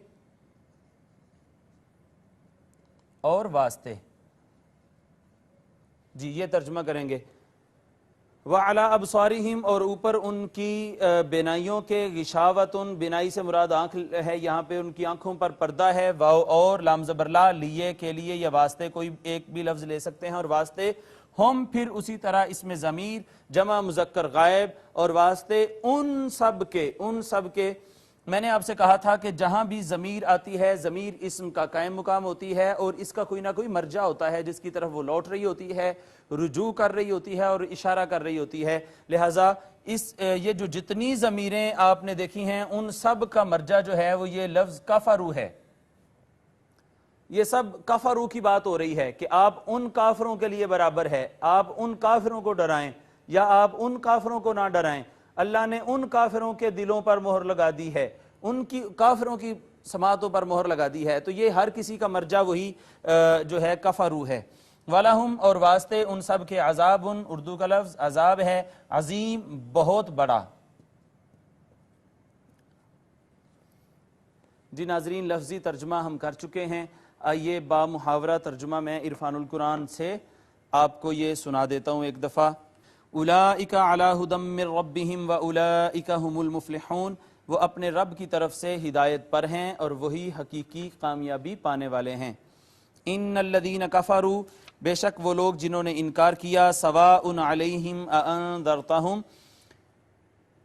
اور واسطے۔ جی یہ ترجمہ کریں گے۔ وَعَلَىٰ أَبْصَارِهِمْ، اور اوپر ان کی بینائیوں کے، غشاوتن، بینائی سے مراد آنکھ ہے، یہاں پہ ان کی آنکھوں پر پردہ ہے۔ واو اور لام زبر لا، لیے، کے لیے یا واسطے، کوئی ایک بھی لفظ لے سکتے ہیں، اور واسطے ہم پھر اسی طرح اس میں ضمیر جمع مذکر غائب اور واسطے ان سب کے میں نے آپ سے کہا تھا کہ جہاں بھی ضمیر آتی ہے، ضمیر اسم کا قائم مقام ہوتی ہے اور اس کا کوئی نہ کوئی مرجع ہوتا ہے جس کی طرف وہ لوٹ رہی ہوتی ہے، رجوع کر رہی ہوتی ہے اور اشارہ کر رہی ہوتی ہے۔ لہٰذا یہ جو جتنی ضمیریں آپ نے دیکھی ہیں ان سب کا مرجع جو ہے وہ یہ لفظ کفروا ہے۔ یہ سب کفروا کی بات ہو رہی ہے کہ آپ ان کافروں کے لیے برابر ہے، آپ ان کافروں کو ڈرائیں یا آپ ان کافروں کو نہ ڈرائیں۔ اللہ نے ان کافروں کے دلوں پر مہر لگا دی ہے، ان کی کافروں کی سماعتوں پر مہر لگا دی ہے، تو یہ ہر کسی کا مرجع وہی جو ہے کفروا ہے۔ وَلَهُمْ، اور واسطے ان سب کے، عذابٌ، اردو کا لفظ عذاب ہے، عظیم، بہت بڑا۔ جی ناظرین، لفظی ترجمہ ہم کر چکے ہیں، آئیے با محاورہ ترجمہ میں عرفان القرآن سے آپ کو یہ سنا دیتا ہوں ایک دفعہ۔ اولئک علی ھدی من ربہم واولئک ھم المفلحون، وہ اپنے رب کی طرف سے ہدایت پر ہیں اور وہی حقیقی کامیابی پانے والے ہیں۔ ان الذین کفروا، بے شک وہ لوگ جنہوں نے انکار کیا، سواء علیہم اانذرتہم،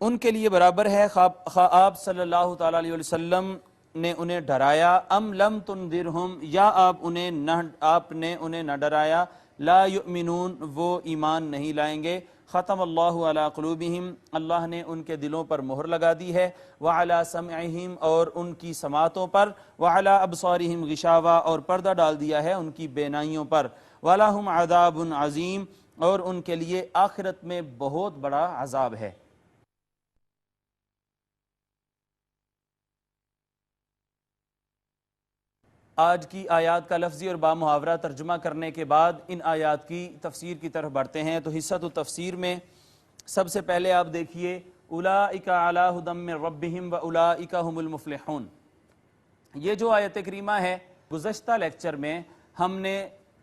ان کے لیے برابر ہے خواہ آپ صلی اللہ تعالیٰ علیہ وسلم نے انہیں ڈرایا، ام لم تنذرہم، یا آپ نے انہیں نہ ڈرایا، لا یؤمنون، وہ ایمان نہیں لائیں گے۔ ختم اللہ علی قلوبہم، اللہ نے ان کے دلوں پر مہر لگا دی ہے، وعلی سمعہم، اور ان کی سماعتوں پر، وعلی ابصارہم غشاوہ، اور پردہ ڈال دیا ہے ان کی بینائیوں پر، ولہم عذاب عظیم، اور ان کے لیے آخرت میں بہت بڑا عذاب ہے۔ آج کی آیات کا لفظی اور با محاورہ ترجمہ کرنے کے بعد ان آیات کی تفسیر کی طرف بڑھتے ہیں۔ تو حصہ تفسیر میں سب سے پہلے آپ دیکھیے، اولئک علی ھدی من ربہم واولئک ھم المفلحون، یہ جو آیت کریمہ ہے، گزشتہ لیکچر میں ہم نے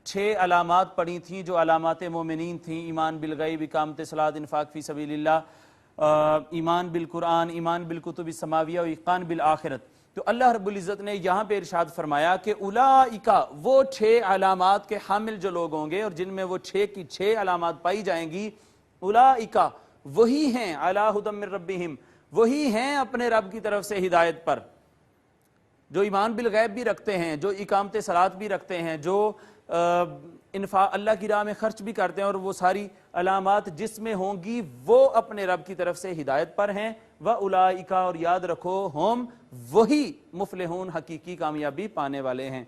6 علامات پڑھی تھیں جو علامات مومنین تھیں، ایمان بالغیب، اقامت صلاۃ، انفاق فی سبیل اللہ، ایمان بالقرآن، ایمان بالکتب السماویہ، و ایقان بالآخرت۔ تو اللہ رب العزت نے یہاں پہ ارشاد فرمایا کہ اولئک، وہ 6 علامات کے حامل جو لوگ ہوں گے اور جن میں وہ 6 کی 6 علامات پائی جائیں گی، اولئک، وہی ہیں، علی ھدی من ربہم، وہی ہیں اپنے رب کی طرف سے ہدایت پر، جو ایمان بالغیب بھی رکھتے ہیں، جو اقامت صلاۃ بھی رکھتے ہیں، جو اللہ کی راہ میں خرچ بھی کرتے ہیں، اور وہ ساری علامات جس میں ہوں گی وہ اپنے رب کی طرف سے ہدایت پر ہیں۔ وَأُولَئِكَ، اور یاد رکھو، ہم وہی مفلحون، حقیقی کامیابی پانے والے ہیں۔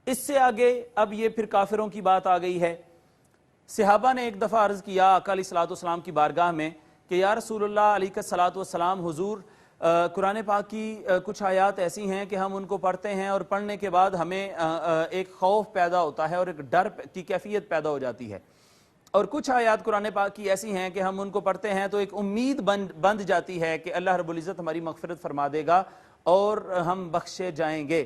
اس سے آگے اب یہ پھر کافروں کی بات آ گئی ہے۔ صحابہ نے ایک دفعہ عرض کیا آقا علیہ الصلوۃ والسلام کی بارگاہ میں کہ یا رسول اللہ علیہ الصلوۃ والسلام، حضور قرآن پاک کی کچھ آیات ایسی ہیں کہ ہم ان کو پڑھتے ہیں اور پڑھنے کے بعد ہمیں ایک خوف پیدا ہوتا ہے اور ایک ڈر کی کیفیت پیدا ہو جاتی ہے، اور کچھ آیات قرآن پاک کی ایسی ہیں کہ ہم ان کو پڑھتے ہیں تو ایک امید بند جاتی ہے کہ اللہ رب العزت ہماری مغفرت فرما دے گا اور ہم بخشے جائیں گے۔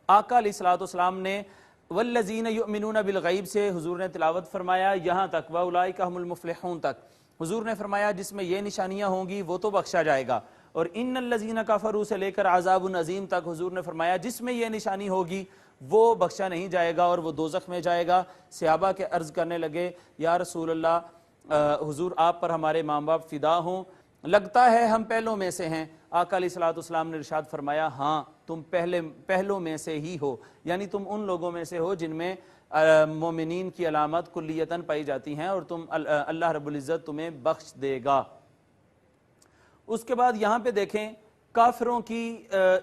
آقا علیہ الصلوۃ والسلام نے والذین یؤمنون بالغیب سے حضور نے تلاوت فرمایا یہاں تک، واولئک ھم المفلحون تک۔ حضور نے فرمایا جس میں یہ نشانیاں ہوں گی وہ تو بخشا جائے گا، اور ان الذین کفروا سے لے کر عذاب عظیم تک حضور نے فرمایا جس میں یہ نشانی ہوگی وہ بخشا نہیں جائے گا اور وہ دوزخ میں جائے گا۔ صحابہ کے عرض کرنے لگے یا رسول اللہ، حضور آپ پر ہمارے ماں باپ فدا ہوں، لگتا ہے ہم پہلوں میں سے ہیں. آقا علیہ الصلوۃ والسلام نے ارشاد فرمایا ہاں تم پہلوں میں سے ہی ہو, یعنی تم ان لوگوں میں سے ہو جن میں مومنین کی علامات کلیتاً پائی جاتی ہیں, اور تم اللہ رب العزت تمہیں بخش دے گا. اس کے بعد یہاں پہ دیکھیں کافروں کی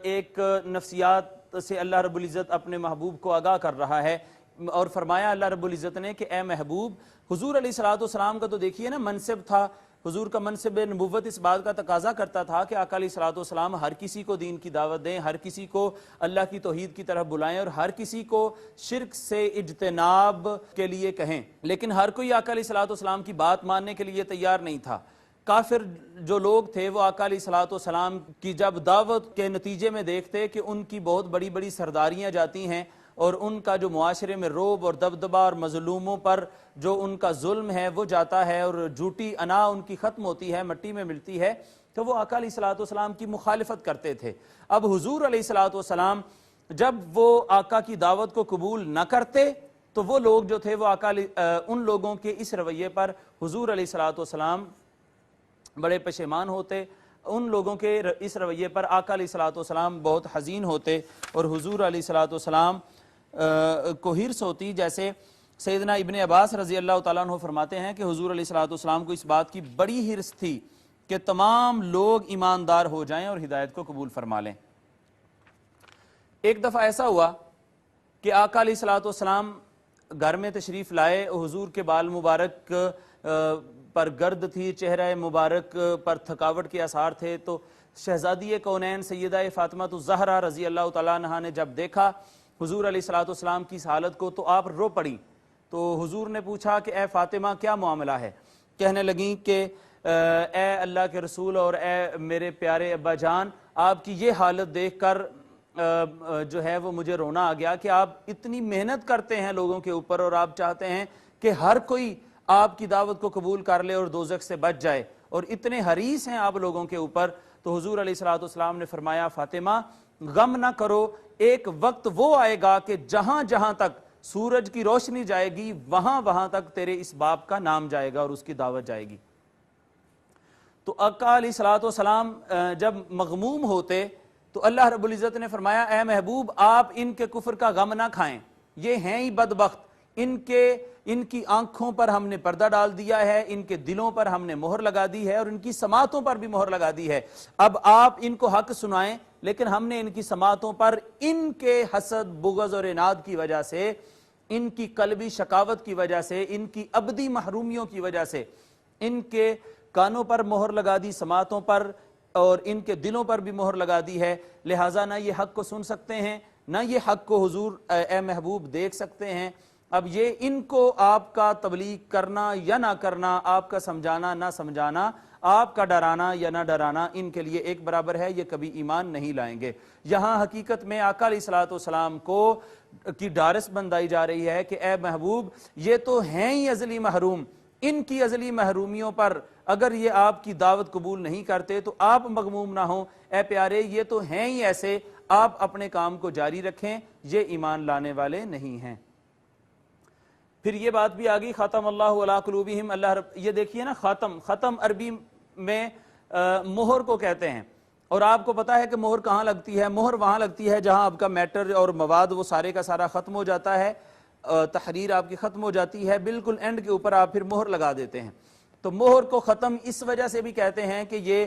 ایک نفسیات سے اللہ رب العزت اپنے محبوب کو آگاہ کر رہا ہے, اور فرمایا اللہ رب العزت نے کہ اے محبوب, حضور علیہ الصلوۃ والسلام کا تو دیکھیے نا منصب تھا, حضور کا منصب نبوت اس بات کا تقاضا کرتا تھا کہ آقا علیہ الصلوۃ والسلام ہر کسی کو دین کی دعوت دیں, ہر کسی کو اللہ کی توحید کی طرف بلائیں, اور ہر کسی کو شرک سے اجتناب کے لیے کہیں. لیکن ہر کوئی آقا علیہ الصلوۃ والسلام کی بات ماننے کے لیے تیار نہیں تھا. کافر جو لوگ تھے وہ آقا علیہ الصلوۃ والسلام کی جب دعوت کے نتیجے میں دیکھتے کہ ان کی بہت بڑی بڑی سرداریاں جاتی ہیں, اور ان کا جو معاشرے میں رعب اور دبدبہ اور مظلوموں پر جو ان کا ظلم ہے وہ جاتا ہے, اور جھوٹی انا ان کی ختم ہوتی ہے, مٹی میں ملتی ہے, تو وہ آقا علیہ الصلوۃ والسلام کی مخالفت کرتے تھے. اب حضور علیہ الصلوۃ والسلام جب وہ آقا کی دعوت کو قبول نہ کرتے تو وہ لوگ جو تھے وہ ان لوگوں کے اس رویے پر حضور علیہ الصلوۃ والسلام بڑے پشیمان ہوتے, ان لوگوں کے اس رویے پر آقا علیہ الصلوۃ والسلام بہت حزین ہوتے, اور حضور علیہ الصلوۃ والسلام کو ہرس ہوتی. جیسے سیدنا ابن عباس رضی اللہ تعالیٰ عنہ فرماتے ہیں کہ حضور علیہ الصلوۃ والسلام کو اس بات کی بڑی ہرس تھی کہ تمام لوگ ایماندار ہو جائیں اور ہدایت کو قبول فرما لیں. ایک دفعہ ایسا ہوا کہ آقا علیہ الصلوۃ والسلام گھر میں تشریف لائے, حضور کے بال مبارک پر گرد تھی, چہرہ مبارک پر تھکاوٹ کے آثار تھے. تو شہزادی کونین سیدہ فاطمہ الزہرا رضی اللہ تعالیٰ عنہا نے جب دیکھا حضور علیہ الصلوۃ والسلام کی اس حالت کو تو آپ رو پڑی. تو حضور نے پوچھا کہ اے فاطمہ کیا معاملہ ہے؟ کہنے لگیں کہ اے اللہ کے رسول اور اے میرے پیارے ابا جان, آپ کی یہ حالت دیکھ کر جو ہے وہ مجھے رونا آ گیا کہ آپ اتنی محنت کرتے ہیں لوگوں کے اوپر, اور آپ چاہتے ہیں کہ ہر کوئی آپ کی دعوت کو قبول کر لے اور دوزخ سے بچ جائے, اور اتنے حریص ہیں آپ لوگوں کے اوپر. تو حضور علیہ الصلوۃ والسلام نے فرمایا فاطمہ غم نہ کرو, ایک وقت وہ آئے گا کہ جہاں جہاں تک سورج کی روشنی جائے گی وہاں وہاں تک تیرے اس باپ کا نام جائے گا اور اس کی دعوت جائے گی. تو آقا علیہ الصلوۃ والسلام جب مغموم ہوتے تو اللہ رب العزت نے فرمایا اے محبوب آپ ان کے کفر کا غم نہ کھائیں, یہ ہیں ہی بدبخت, ان کی آنکھوں پر ہم نے پردہ ڈال دیا ہے, ان کے دلوں پر ہم نے مہر لگا دی ہے, اور ان کی سماعتوں پر بھی مہر لگا دی ہے. اب آپ ان کو حق سنائیں, لیکن ہم نے ان کی سماعتوں پر ان کے حسد بغض اور عناد کی وجہ سے, ان کی قلبی شقاوت کی وجہ سے, ان کی ابدی محرومیوں کی وجہ سے ان کے کانوں پر مہر لگا دی, سماعتوں پر, اور ان کے دلوں پر بھی مہر لگا دی ہے. لہٰذا نہ یہ حق کو سن سکتے ہیں, نہ یہ حق کو حضور اے محبوب دیکھ سکتے ہیں. اب یہ ان کو آپ کا تبلیغ کرنا یا نہ کرنا, آپ کا سمجھانا نہ سمجھانا, آپ کا ڈرانا یا نہ ڈرانا ان کے لیے ایک برابر ہے, یہ کبھی ایمان نہیں لائیں گے. یہاں حقیقت میں آقا علیہ الصلوۃ والسلام کو کی ڈارس بندائی جا رہی ہے کہ اے محبوب یہ تو ہیں ہی ازلی محروم, ان کی ازلی محرومیوں پر اگر یہ آپ کی دعوت قبول نہیں کرتے تو آپ مغموم نہ ہوں. اے پیارے یہ تو ہیں ہی ایسے, آپ اپنے کام کو جاری رکھیں, یہ ایمان لانے والے نہیں ہیں. پھر یہ بات بھی آگئی ختم اللہ علی قلوبہم, یہ دیکھیے نا ختم عربی میں مہر کو کہتے ہیں, اور آپ کو پتا ہے کہ مہر کہاں لگتی ہے؟ مہر وہاں لگتی ہے جہاں آپ کا میٹر اور مواد وہ سارے کا سارا ختم ہو جاتا ہے, تحریر آپ کی ختم ہو جاتی ہے, بالکل اینڈ کے اوپر آپ پھر مہر لگا دیتے ہیں. تو مہر کو ختم اس وجہ سے بھی کہتے ہیں کہ یہ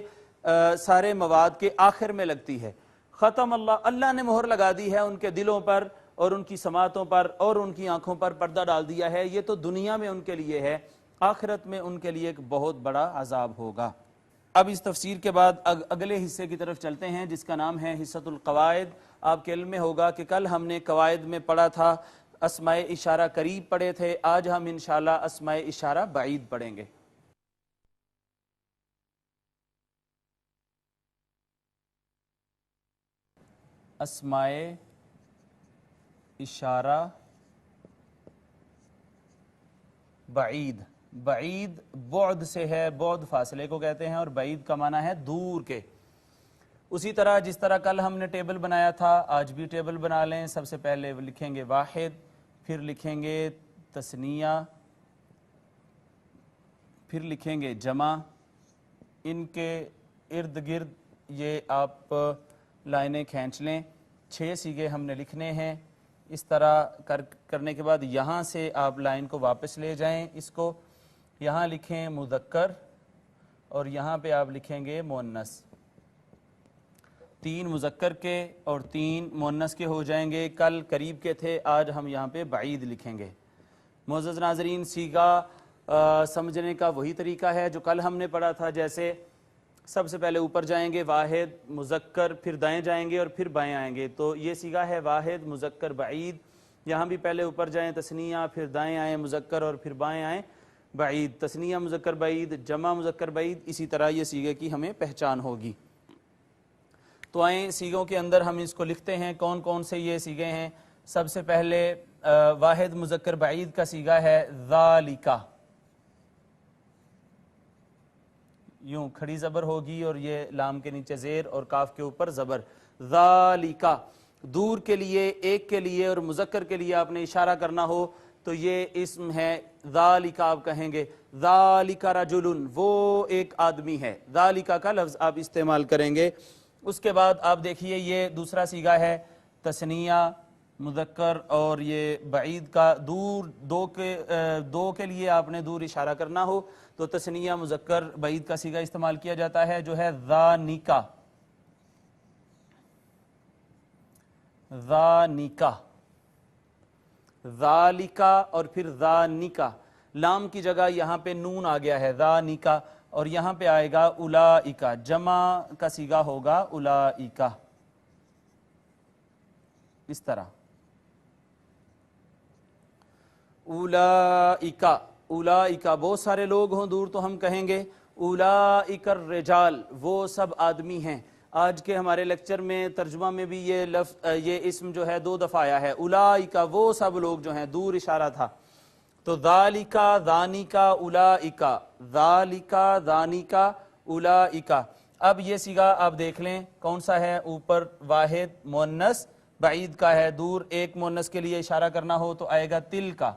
سارے مواد کے آخر میں لگتی ہے. ختم اللہ نے مہر لگا دی ہے ان کے دلوں پر اور ان کی سماعتوں پر اور ان کی آنکھوں پر پردہ ڈال دیا ہے. یہ تو دنیا میں ان کے لیے ہے, آخرت میں ان کے لیے ایک بہت بڑا عذاب ہوگا. اب اس تفسیر کے بعد اگلے حصے کی طرف چلتے ہیں جس کا نام ہے حصۃ القواعد. آپ کے علم میں ہوگا کہ کل ہم نے قواعد میں پڑھا تھا اسماء اشارہ قریب پڑھے تھے, آج ہم انشاءاللہ اسماء اشارہ بعید پڑھیں گے. اسماء اشارہ بعید, بعید بعد سے ہے, بعد فاصلے کو کہتے ہیں, اور بعید کا معنی ہے دور کے. اسی طرح جس طرح کل ہم نے ٹیبل بنایا تھا آج بھی ٹیبل بنا لیں. سب سے پہلے لکھیں گے واحد, پھر لکھیں گے تثنیہ, پھر لکھیں گے جمع, ان کے ارد گرد یہ آپ لائنیں کھینچ لیں. 6 سیغے ہم نے لکھنے ہیں. اس طرح کرنے کے بعد یہاں سے آپ لائن کو واپس لے جائیں. اس کو یہاں لکھیں مذکر اور یہاں پہ آپ لکھیں گے مؤنث. 3 مذکر کے اور 3 مؤنث کے ہو جائیں گے. کل قریب کے تھے, آج ہم یہاں پہ بعید لکھیں گے. معزز ناظرین, صیغہ سمجھنے کا وہی طریقہ ہے جو کل ہم نے پڑھا تھا. جیسے سب سے پہلے اوپر جائیں گے واحد مذکر, پھر دائیں جائیں گے اور پھر بائیں آئیں گے. تو یہ صیغہ ہے واحد مذکر بعید. یہاں بھی پہلے اوپر جائیں تثنیہ, پھر دائیں آئیں مذکر اور پھر بائیں آئیں بعید. تثنیہ مذکر بعید, جمع مذکر بعید. اسی طرح یہ صیغے کی ہمیں پہچان ہوگی. تو آئیں صیغوں کے اندر ہم اس کو لکھتے ہیں. کون کون سے یہ صیغے ہیں؟ سب سے پہلے واحد مذکر بعید کا صیغہ ہے ذالکا. یوں کھڑی زبر ہوگی اور یہ لام کے نیچے زیر اور کاف کے اوپر زبر. ذالکا. دور کے لیے, ایک کے لیے اور مذکر کے لیے آپ نے اشارہ کرنا ہو تو یہ اسم ہے ذالکا. آپ کہیں گے ذالکا رجل, وہ ایک آدمی ہے. ذالکا کا لفظ آپ استعمال کریں گے. اس کے بعد آپ دیکھیے یہ دوسرا صیغہ ہے تثنیہ مذکر اور یہ بعید کا. دو کے لیے آپ نے دور اشارہ کرنا ہو تو تثنیہ مذکر بعید کا صیغہ استعمال کیا جاتا ہے جو ہے ذانکا. ذانکا, ذالکا اور پھر ذانکا. لام کی جگہ یہاں پہ نون آ گیا ہے ذانکا, اور یہاں پہ آئے گا اولائکا. جمع کا صیغہ ہوگا اولائکا. اس طرح اولائکا. اولائکا بہت سارے لوگ ہوں دور تو ہم کہیں گے اولائک الرجال, وہ سب آدمی ہیں. آج کے ہمارے لیکچر میں ترجمہ میں بھی یہ لفظ یہ اسم جو ہے 2 دفعہ آیا ہے. اولائکا وہ سب لوگ جو ہیں, دور اشارہ تھا. تو ذالکا ذانکا اولائکا, ذالکا ذانکا اولائکا. اب یہ صیغہ آپ دیکھ لیں کون سا ہے. اوپر واحد مؤنث بعید کا ہے. دور ایک مؤنث کے لیے اشارہ کرنا ہو تو آئے گا تل کا.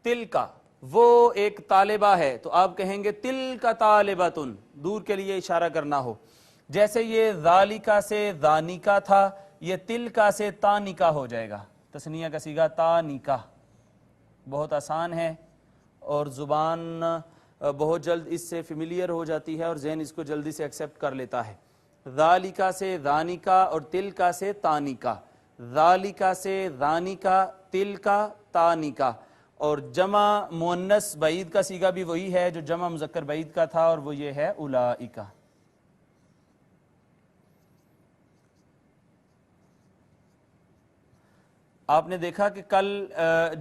تل کا وہ ایک طالبہ ہے تو آپ کہیں گے تل کا طالبۃن, دور کے لیے اشارہ کرنا ہو. جیسے یہ ذالکا سے ذانکا تھا, یہ تلکا سے تانکا ہو جائے گا. تثنیہ کا صیغہ تانکا. بہت آسان ہے اور زبان بہت جلد اس سے فیملیئر ہو جاتی ہے اور ذہن اس کو جلدی سے ایکسیپٹ کر لیتا ہے. ذالکا سے ذانکا اور تلکا سے تانکا. ذالکا سے ذانکا, تلکا, تانکا. اور جمع مؤنث بعید کا صیغہ بھی وہی ہے جو جمع مذکر بعید کا تھا, اور وہ یہ ہے اولائکا. آپ نے دیکھا کہ کل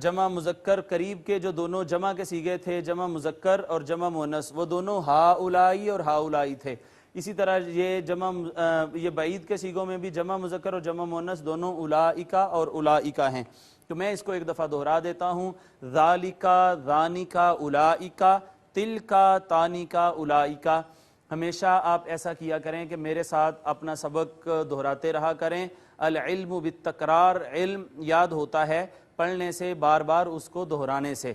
جمع مذکر قریب کے جو دونوں جمع کے صیغے تھے, جمع مذکر اور جمع مؤنث, وہ دونوں ہا اولائی اور ہا اولائی تھے. اسی طرح یہ بعید کے صیغوں میں بھی جمع مذکر اور جمع مؤنث دونوں اولائکا اور اولائکا ہیں. تو میں اس کو ایک دفعہ دہرا دیتا ہوں. ذالکا ذانکا اولائکا, تلکا تانکا اولائکا. ہمیشہ آپ ایسا کیا کریں کہ میرے ساتھ اپنا سبق دہراتے رہا کریں. العلم بالتکرار, علم یاد ہوتا ہے پڑھنے سے, بار بار اس کو دہرانے سے.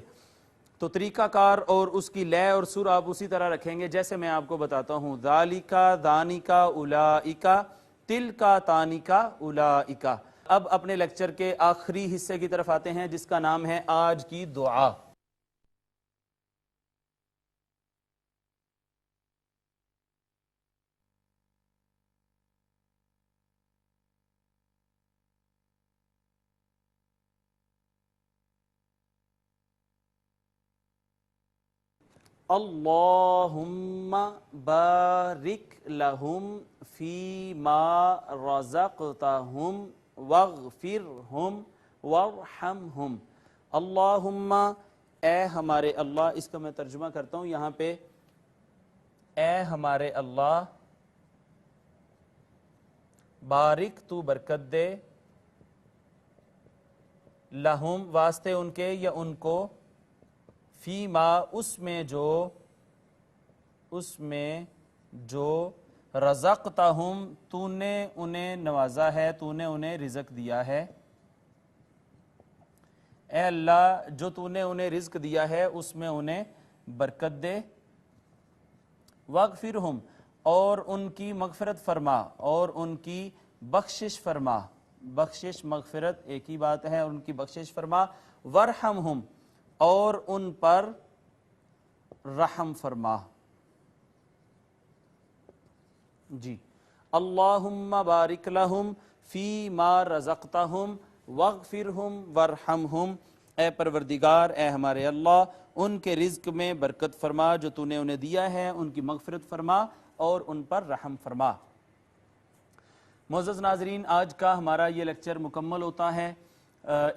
تو طریقہ کار اور اس کی لے اور سر آپ اسی طرح رکھیں گے جیسے میں آپ کو بتاتا ہوں. ذالکا ذانکا اولائکا, تلکا تانکا اولائکا. اب اپنے لیکچر کے آخری حصے کی طرف آتے ہیں جس کا نام ہے آج کی دعا. اللہم بارک لہم فی ما رزقتہم واغفرہم وارحمہم. اللہم, اے ہمارے اللہ. اس کا میں ترجمہ کرتا ہوں یہاں پہ. اے ہمارے اللہ, بارک تو برکت دے, لہم واسطے ان کے یا ان کو, فی ما اس میں جو رزقتہم تو نے انہیں نوازا ہے, تو نے انہیں رزق دیا ہے. اے اللہ جو تو نے انہیں رزق دیا ہے اس میں انہیں برکت دے، وغفرہم اور ان کی مغفرت فرما اور ان کی بخشش فرما، بخشش مغفرت ایک ہی بات ہے، ان کی بخشش فرما، ورحمہم اور ان پر رحم فرما۔ جی اللہم بارک لہم فی ما رزقتہم واغفرہم وارحمہم، اے پروردگار اے ہمارے اللہ ان کے رزق میں برکت فرما جو تو نے انہیں دیا ہے، ان کی مغفرت فرما اور ان پر رحم فرما۔ معزز ناظرین، آج کا ہمارا یہ لیکچر مکمل ہوتا ہے۔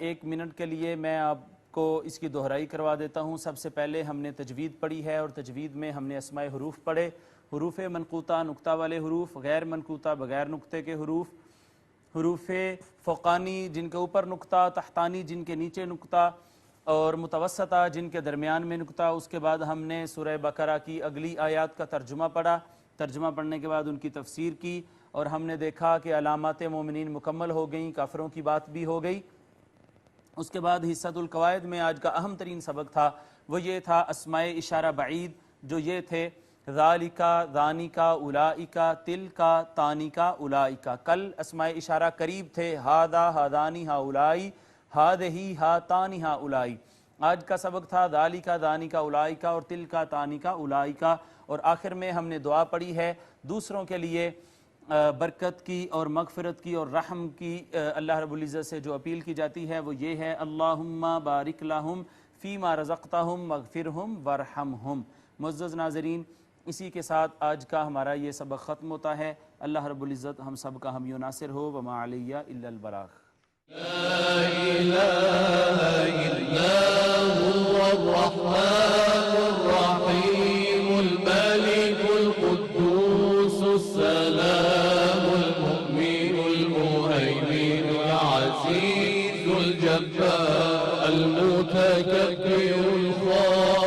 1 منٹ کے لیے میں آپ کو اس کی دہرائی کروا دیتا ہوں۔ سب سے پہلے ہم نے تجوید پڑھی ہے اور تجوید میں ہم نے اسماء حروف پڑھے، حروف منقوطہ نقطہ والے حروف، غیر منقوطہ بغیر نقطے کے حروف، حروف فوقانی جن کے اوپر نقطہ، تحتانی جن کے نیچے نقطہ، اور متوسطہ جن کے درمیان میں نقطہ۔ اس کے بعد ہم نے سورہ بقرہ کی اگلی آیات کا ترجمہ پڑھا، ترجمہ پڑھنے کے بعد ان کی تفسیر کی، اور ہم نے دیکھا کہ علامات مومنین مکمل ہو گئیں، کافروں کی بات بھی ہو گئی۔ اس کے بعد حصۃ القواعد میں آج کا اہم ترین سبق تھا، وہ یہ تھا اسماء اشارہ بعید، جو یہ تھے ذالکا، ذانکا، اولئکا، تلکا، تانکا، اولئکا۔ کل اسماء اشارہ قریب تھے، ہاذا، ہاذانی، ہاؤلائی، ہادہی، ہاتانی، ہاؤلائی۔ آج کا سبق تھا ذالکا، ذانکا، اولئکا اور تلکا، تانکا، اولئکا۔ اور آخر میں ہم نے دعا پڑھی ہے دوسروں کے لیے برکت کی اور مغفرت کی اور رحم کی اللہ رب العزت سے جو اپیل کی جاتی ہے وہ یہ ہے، اللہم بارک لہم فیما رزقتہم واغفرہم وارحمہم۔ معزز ناظرین، اسی کے ساتھ آج کا ہمارا یہ سبق ختم ہوتا ہے۔ اللہ رب العزت ہم سب کا حامی و ناصر ہو، وما علیہ الا البلاغ۔ لا إله إلا هو الرحمن الرحيم الملك القدوس السلام المؤمن المهيمن العزيز الجبار المتكبر الخالق